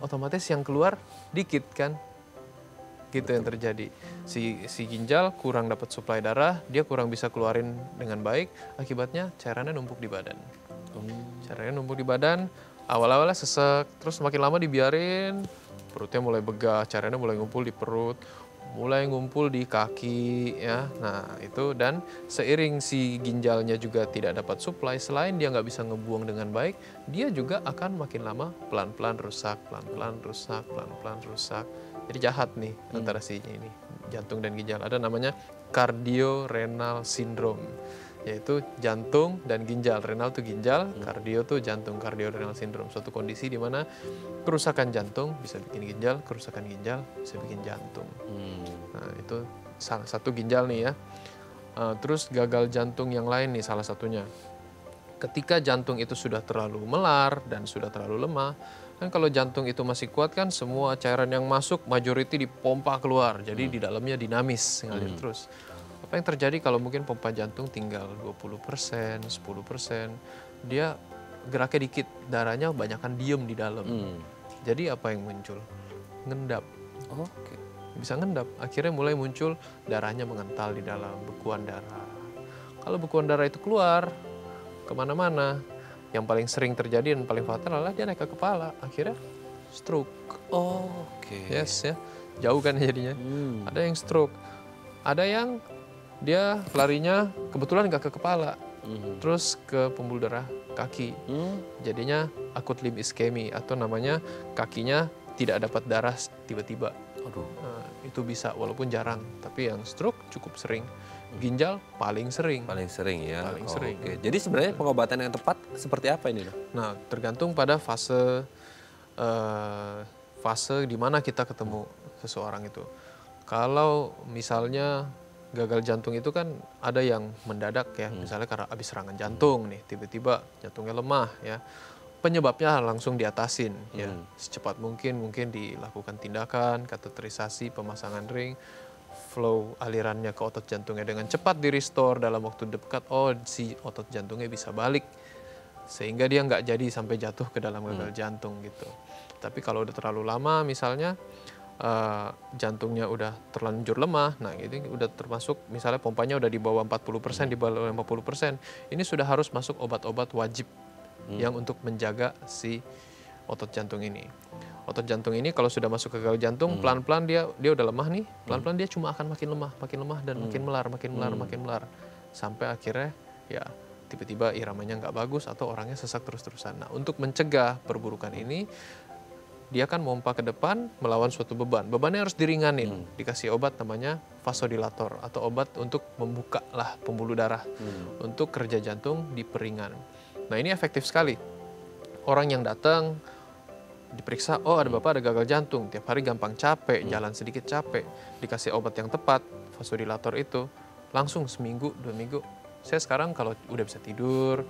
Otomatis yang keluar dikit kan, gitu. Betul. Yang terjadi si ginjal kurang dapat suplai darah, dia kurang bisa keluarin dengan baik, akibatnya cairannya numpuk di badan. Cairannya numpuk di badan, awal-awalnya sesek, terus makin lama dibiarin, perutnya mulai begah, cairannya mulai ngumpul di perut, mulai ngumpul di kaki ya. Nah itu, dan seiring si ginjalnya juga tidak dapat suplai, selain dia nggak bisa ngebuang dengan baik, dia juga akan makin lama pelan-pelan rusak, pelan-pelan rusak, pelan-pelan rusak. Jadi jahat nih antara si ini jantung dan ginjal. Ada namanya cardiorenal syndrome, yaitu jantung dan ginjal. Renal tuh ginjal, kardio tuh jantung, cardiorenal syndrome. Suatu kondisi di mana kerusakan jantung bisa bikin ginjal, kerusakan ginjal bisa bikin jantung. Nah itu salah satu ginjal nih ya. Terus gagal jantung yang lain nih salah satunya. Ketika jantung itu sudah terlalu melar dan sudah terlalu lemah, kan kalau jantung itu masih kuat kan semua cairan yang masuk majority dipompa keluar. Jadi di dalamnya dinamis, ngalir terus. Apa yang terjadi kalau mungkin pompa jantung tinggal 20%, 10%, dia geraknya dikit, darahnya banyakkan diem di dalam. Jadi apa yang muncul? Ngendap. Oke. Bisa ngendap, akhirnya mulai muncul darahnya mengental di dalam, bekuan darah. Kalau bekuan darah itu keluar kemana-mana, yang paling sering terjadi dan paling fatal adalah dia naik ke kepala, akhirnya stroke. Oke. Yes ya, jauh kan jadinya. Ada yang stroke, ada yang dia larinya kebetulan nggak ke kepala, terus ke pembuluh darah kaki. Jadinya acute limb ischemia, atau namanya kakinya tidak dapat darah tiba-tiba. Itu bisa, walaupun jarang, tapi yang stroke cukup sering. Ginjal paling sering. Paling sering ya. Paling sering. Oke. Jadi sebenarnya pengobatan yang tepat seperti apa ini dok? Nah, tergantung pada fase di mana kita ketemu seseorang itu. Kalau misalnya gagal jantung itu kan ada yang mendadak ya, misalnya karena habis serangan jantung nih, tiba-tiba jantungnya lemah ya. Penyebabnya langsung diatasin ya, secepat mungkin dilakukan tindakan kateterisasi, pemasangan ring, flow alirannya ke otot jantungnya dengan cepat di restore dalam waktu dekat. Si otot jantungnya bisa balik sehingga dia nggak jadi sampai jatuh ke dalam gagal jantung gitu. Tapi kalau udah terlalu lama misalnya jantungnya udah terlanjur lemah, nah ini udah termasuk misalnya pompanya udah di bawah 40%, di bawah 50%, ini sudah harus masuk obat-obat wajib yang untuk menjaga si otot jantung ini. Otot jantung ini kalau sudah masuk ke gagal jantung, pelan-pelan dia udah lemah nih, pelan-pelan dia cuma akan makin lemah dan makin melar, sampai akhirnya ya tiba-tiba iramanya nggak bagus atau orangnya sesak terus-terusan. Nah, untuk mencegah perburukan ini, dia akan memompa ke depan melawan suatu beban. Bebannya harus diringanin, dikasih obat namanya vasodilator atau obat untuk membuka lah pembuluh darah untuk kerja jantung diperingan. Nah, ini efektif sekali. Orang yang datang diperiksa, oh ada bapak ada gagal jantung, tiap hari gampang capek, jalan sedikit capek, dikasih obat yang tepat, vasodilator itu, langsung seminggu, 2 minggu, saya sekarang kalau udah bisa tidur,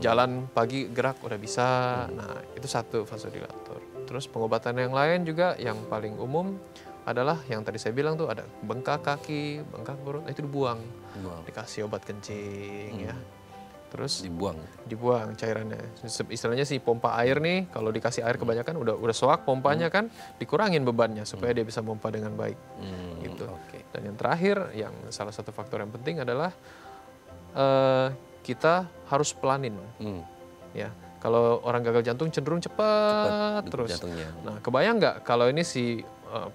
jalan pagi gerak udah bisa. Nah, itu satu vasodilator. Terus pengobatan yang lain juga yang paling umum adalah yang tadi saya bilang tuh ada bengkak kaki, bengkak perut, itu dibuang, dikasih obat kencing ya. Terus dibuang cairannya. Istilahnya si pompa air nih, kalau dikasih air kebanyakan udah soak pompanya kan, dikurangin bebannya supaya dia bisa pompa dengan baik. Gitu. Dan yang terakhir, yang salah satu faktor yang penting adalah kita harus pelanin. Ya, kalau orang gagal jantung cenderung cepat terus. Jantungnya. Nah, kebayang nggak kalau ini si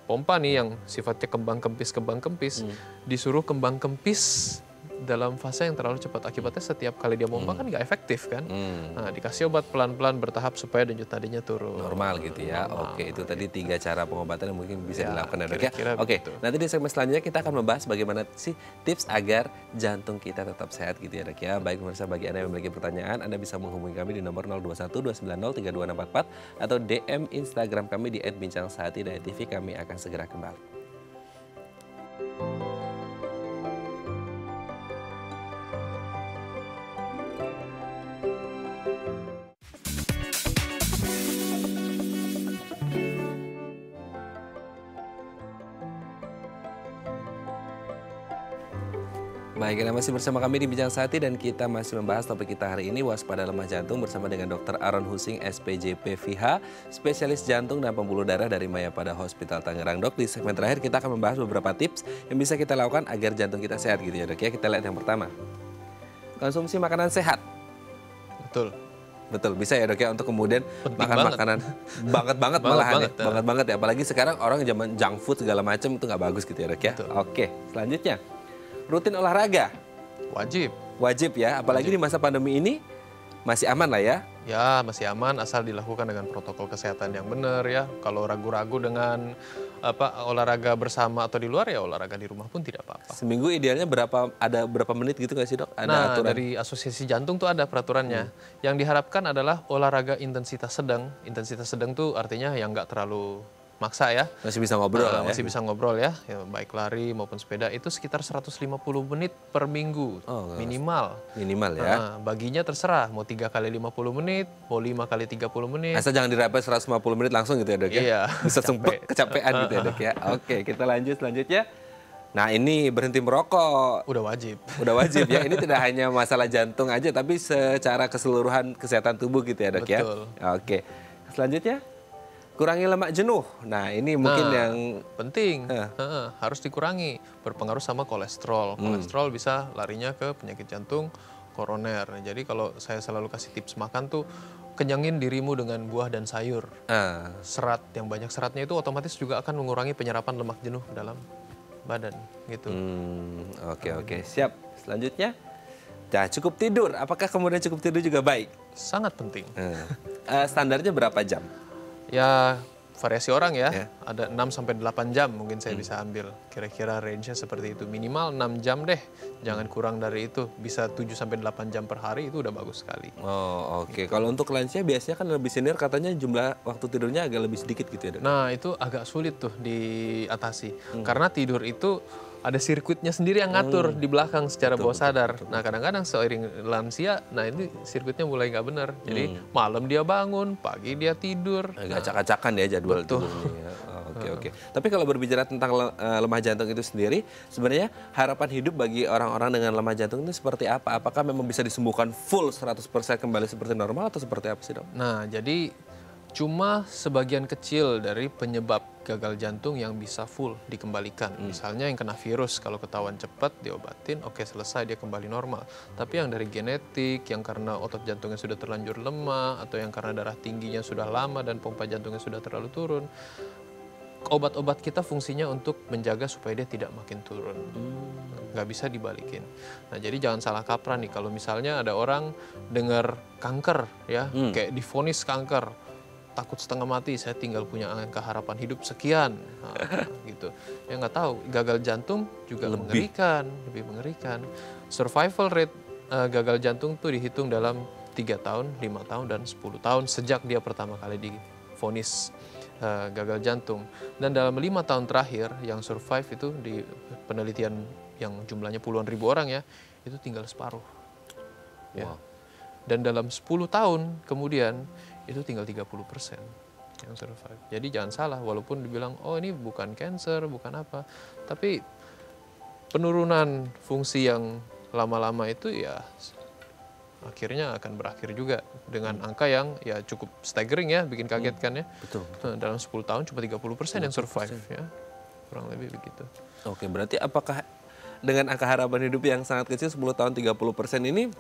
pompa nih yang sifatnya kembang kempis, disuruh kembang kempis dalam fase yang terlalu cepat, akibatnya setiap kali dia pompa kan nggak efektif kan. Nah, dikasih obat pelan-pelan bertahap supaya denyut nadinya turun. Normal gitu ya. Oke, itu tadi 3 cara pengobatan yang mungkin bisa dilakukan ya, Dok ya. Oke, begitu. nanti di segmen selanjutnya kita akan membahas bagaimana sih tips agar jantung kita tetap sehat gitu ya, Dok ya. Baik pemirsa, bagi Anda yang memiliki pertanyaan, Anda bisa menghubungi kami di nomor 0212903264 atau DM Instagram kami di @bincangsehati.tv. Kami akan segera kembali. Baik, Anda masih bersama kami di Bincang Sehati dan kita masih membahas topik kita hari ini, waspada lemah jantung, bersama dengan Dr. Aaron Husing, SPJP FIH, spesialis jantung dan pembuluh darah dari Mayapada Hospital Tangerang. Dok, di segmen terakhir kita akan membahas beberapa tips yang bisa kita lakukan agar jantung kita sehat gitu ya, Dok ya. Kita lihat yang pertama, konsumsi makanan sehat. Betul, bisa ya, Dok ya, untuk kemudian makan makanan banget malahan ya. Banget banget ya, apalagi sekarang orang zaman junk food segala macam itu nggak bagus gitu ya, Dok ya. Oke, selanjutnya, rutin olahraga. Wajib ya, apalagi di masa pandemi ini masih aman lah ya. Ya, masih aman asal dilakukan dengan protokol kesehatan yang benar ya. Kalau ragu-ragu dengan olahraga bersama atau di luar, ya olahraga di rumah pun tidak apa-apa. Seminggu idealnya ada berapa menit gitu nggak sih, Dok? Ada aturan? Dari Asosiasi Jantung tuh ada peraturannya. Yang diharapkan adalah olahraga intensitas sedang. Intensitas sedang tuh artinya yang nggak terlalu maksa ya. Masih bisa ngobrol masih bisa ngobrol ya. Baik lari maupun sepeda itu sekitar 150 menit per minggu minimal. Minimal ya. Baginya terserah mau 3 kali 50 menit, mau 5 kali 30 menit. Asal jangan dirapel 150 menit langsung gitu ya, Dok ya. Iya. Bisa sempet kecapean gitu ya, Dok ya. Oke, kita lanjut selanjutnya. Nah, ini berhenti merokok. Udah wajib ya. Ini tidak hanya masalah jantung aja tapi secara keseluruhan kesehatan tubuh gitu ya, Dok ya. Oke. Selanjutnya, kurangi lemak jenuh. Nah, ini mungkin yang penting. Harus dikurangi. Berpengaruh sama kolesterol. Kolesterol bisa larinya ke penyakit jantung koroner. Jadi kalau saya selalu kasih tips makan tuh, kenyangin dirimu dengan buah dan sayur. Serat, yang banyak seratnya itu otomatis juga akan mengurangi penyerapan lemak jenuh ke dalam badan gitu. Oke. Siap. Selanjutnya, cukup tidur. Apakah kemudian cukup tidur juga baik? Sangat penting. Standarnya berapa jam? Ya, variasi orang ya. Ada 6-8 jam mungkin saya bisa ambil. Kira-kira range-nya seperti itu. Minimal 6 jam deh. Jangan kurang dari itu. Bisa 7-8 jam per hari, itu udah bagus sekali. Oke. Kalau untuk lansia biasanya kan lebih senior, katanya jumlah waktu tidurnya agak lebih sedikit gitu ya, Dok? Nah, itu agak sulit tuh diatasi. Karena tidur itu ada sirkuitnya sendiri yang ngatur di belakang secara bawah sadar. Nah, kadang-kadang seiring lansia, ini sirkuitnya mulai nggak benar. Jadi malam dia bangun, pagi dia tidur. Agak acak-acakan ya jadwal tidurnya. Oke. Tapi kalau berbicara tentang lemah jantung itu sendiri, sebenarnya harapan hidup bagi orang-orang dengan lemah jantung itu seperti apa? Apakah memang bisa disembuhkan full 100% kembali seperti normal atau seperti apa sih, Dok? Nah, jadi Cuma sebagian kecil dari penyebab gagal jantung yang bisa full dikembalikan. Misalnya yang kena virus, kalau ketahuan cepat diobatin, oke selesai, dia kembali normal. Tapi yang dari genetik, yang karena otot jantungnya sudah terlanjur lemah, atau yang karena darah tingginya sudah lama dan pompa jantungnya sudah terlalu turun, obat-obat kita fungsinya untuk menjaga supaya dia tidak makin turun. Nggak bisa dibalikin. Nah, jadi jangan salah kaprah nih, kalau misalnya ada orang dengar kanker, ya, kayak divonis kanker, takut setengah mati, saya tinggal punya angka harapan hidup sekian, nah, gitu. Ya nggak tahu, gagal jantung juga lebih mengerikan. Survival rate gagal jantung tuh dihitung dalam 3 tahun, 5 tahun, dan 10 tahun sejak dia pertama kali divonis gagal jantung. Dan dalam 5 tahun terakhir yang survive itu di penelitian yang jumlahnya puluhan ribu orang ya, itu tinggal separuh. Ya. Dan dalam 10 tahun kemudian itu tinggal 30% yang survive. Jadi jangan salah, walaupun dibilang, oh ini bukan cancer, bukan apa. Tapi penurunan fungsi yang lama-lama itu ya akhirnya akan berakhir juga dengan angka yang ya cukup staggering ya, bikin kaget kan ya. Betul. Nah, dalam 10 tahun cuma 30% yang survive ya. Kurang lebih begitu. Oke, berarti apakah dengan angka harapan hidup yang sangat kecil 10 tahun 30% ini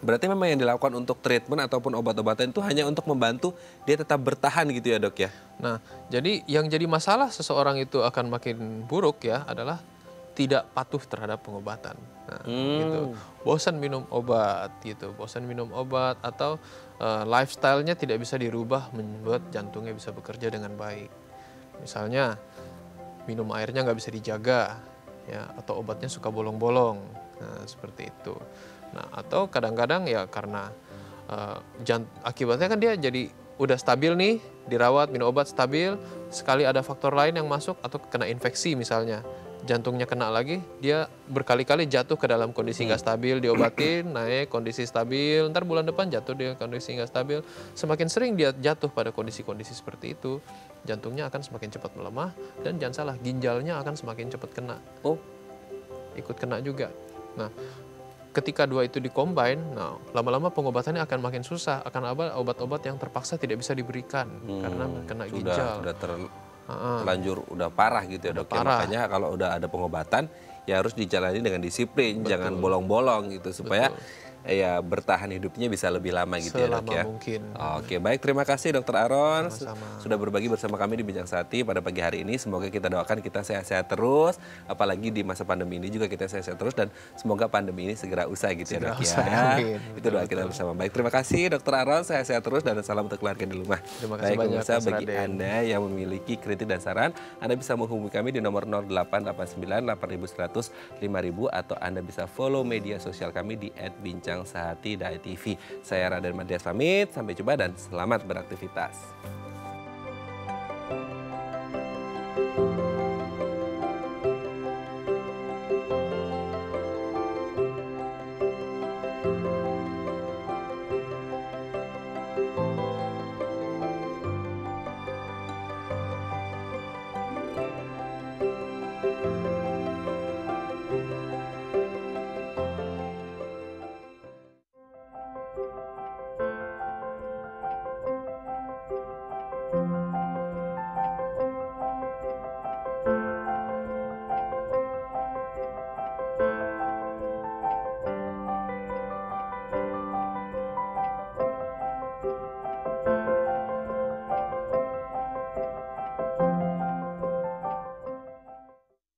berarti memang yang dilakukan untuk treatment ataupun obat-obatan itu hanya untuk membantu dia tetap bertahan gitu ya dok ya? Nah, jadi yang jadi masalah seseorang itu akan makin buruk ya adalah tidak patuh terhadap pengobatan. Nah, gitu. Bosan minum obat gitu, bosan minum obat atau lifestyle-nya tidak bisa dirubah membuat jantungnya bisa bekerja dengan baik. Misalnya minum airnya nggak bisa dijaga, ya, atau obatnya suka bolong-bolong, nah, seperti itu. Nah, atau kadang-kadang ya karena akibatnya kan dia jadi udah stabil nih, dirawat, minum obat stabil, sekali ada faktor lain yang masuk atau kena infeksi misalnya, jantungnya kena lagi, dia berkali-kali jatuh ke dalam kondisi nggak stabil, diobatin, naik, kondisi stabil, ntar bulan depan jatuh dia kondisi nggak stabil. Semakin sering dia jatuh pada kondisi-kondisi seperti itu, jantungnya akan semakin cepat melemah, dan jangan salah, ginjalnya akan semakin cepat kena. Ikut kena juga. Nah, ketika dua itu dikombin, nah lama-lama pengobatannya akan makin susah, akan ada obat-obat yang terpaksa tidak bisa diberikan karena kena ginjal. Sudah terlanjur udah parah gitu ya dok. Ya, makanya kalau udah ada pengobatan ya harus dijalani dengan disiplin, jangan bolong-bolong gitu supaya ya bertahan hidupnya bisa lebih lama gitu ya dok ya. Mungkin. Oke, baik, terima kasih Dokter Aaron Sama-sama. sudah berbagi bersama kami di Bincang Sehati pada pagi hari ini. Semoga kita doakan kita sehat-sehat terus, apalagi di masa pandemi ini juga kita sehat-sehat terus, dan semoga pandemi ini segera usai gitu ya dok ya. Itu doa kita bersama. Baik, terima kasih Dokter Aaron, sehat-sehat terus dan salam untuk keluarga di rumah. Terima kasih banyak, pemirsa, Mas bagi Raden. Anda yang memiliki kritik dan saran, Anda bisa menghubungi kami di nomor 0889 8100 5000 atau Anda bisa follow media sosial kami di @bincangsehati.tv. Saya Raden Madias pamit, sampai jumpa dan selamat beraktivitas.